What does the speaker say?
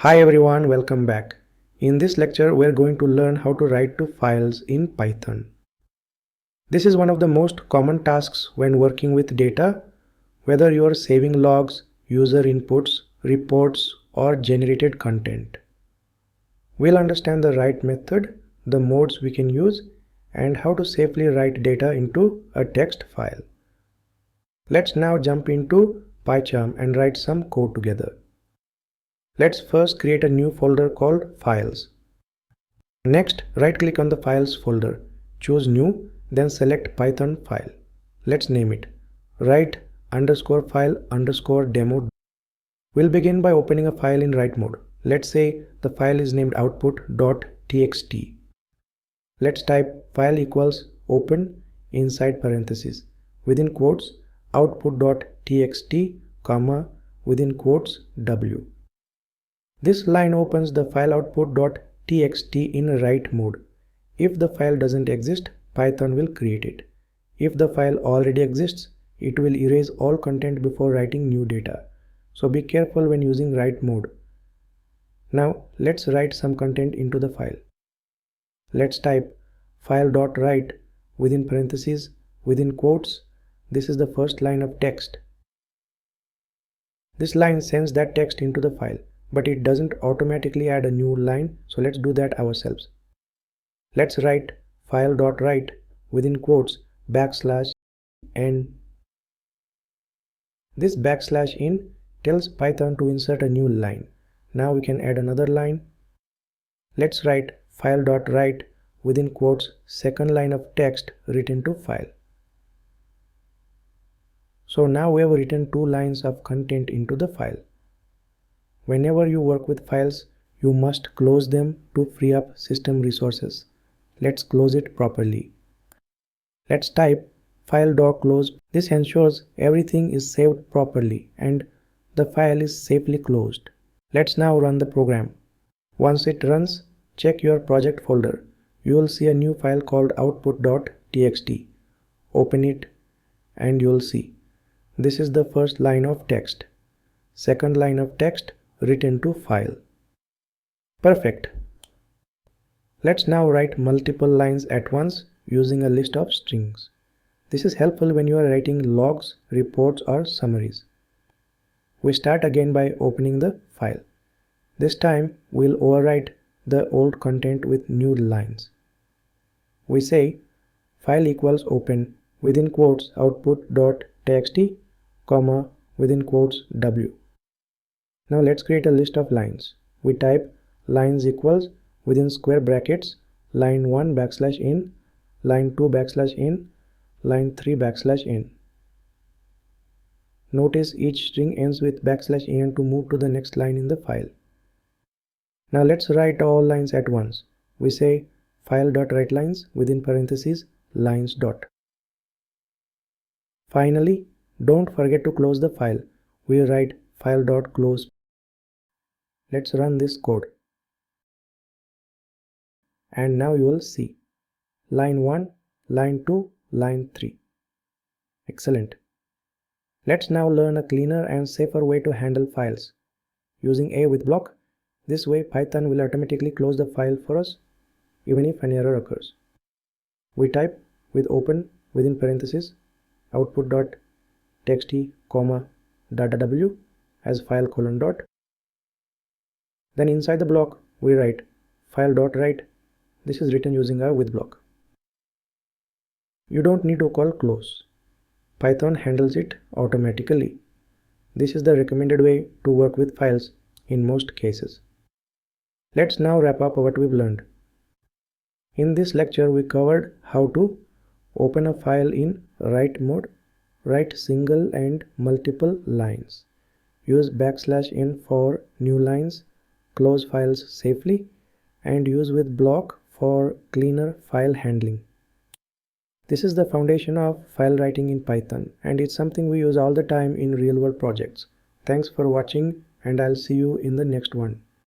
Hi everyone, welcome back. In this lecture, we're going to learn how to write to files in Python. This is one of the most common tasks when working with data, whether you're saving logs, user inputs, reports, or generated content. We'll understand the right method, the modes we can use, and how to safely write data into a text file. Let's now jump into PyCharm and write some code together. Let's first create a new folder called Files. Next, right-click on the Files folder, choose New, then select Python file. Let's name it write_file_demo. We'll begin by opening a file in write mode. Let's say the file is named output.txt. Let's type file equals open inside parentheses, within quotes output.txt, comma, within quotes w. This line opens the file output.txt in write mode. If the file doesn't exist, Python will create it. If the file already exists, it will erase all content before writing new data. So be careful when using write mode. Now let's write some content into the file. Let's type file.write within parentheses, within quotes. This is the first line of text. This line sends that text into the file, but it doesn't automatically add a new line, so let's do that ourselves. Let's write file.write within quotes \n. This \n tells Python to insert a new line. Now we can add another line. Let's write file.write within quotes second line of text written to file. So now we have written two lines of content into the file. Whenever you work with files, you must close them to free up system resources. Let's close it properly. Let's type file.close. This ensures everything is saved properly and the file is safely closed. Let's now run the program. Once it runs, check your project folder. You will see a new file called output.txt. Open it and you'll see. This is the first line of text. Second line of text written to file. Perfect. Let's now write multiple lines at once using a list of strings. This is helpful when you are writing logs, reports, or summaries. We start again by opening the file. This time we'll overwrite the old content with new lines. We say file equals open within quotes output.txt, comma, within quotes w. Now let's create a list of lines. We type lines equals within square brackets line 1 \n, line 2 \n, line 3 \n. Notice each string ends with \n to move to the next line in the file. Now let's write all lines at once. We say file.writelines within parentheses lines dot. Finally, don't forget to close the file. We write file.close. Let's run this code. And now you will see line 1, line 2, line 3. Excellent. Let's now learn a cleaner and safer way to handle files. Using a with block, this way Python will automatically close the file for us even if an error occurs. We type with open within parentheses output.txt, comma, w as file colon dot. Then inside the block we write file.write. This is written using a with block. You don't need to call close. Python handles it automatically. This is the recommended way to work with files in most cases. Let's now wrap up what we've learned. In this lecture we covered how to open a file in write mode, write single and multiple lines, use \n for new lines, close files safely, and use with block for cleaner file handling. This is the foundation of file writing in Python, and it's something we use all the time in real-world projects. Thanks for watching, and I'll see you in the next one.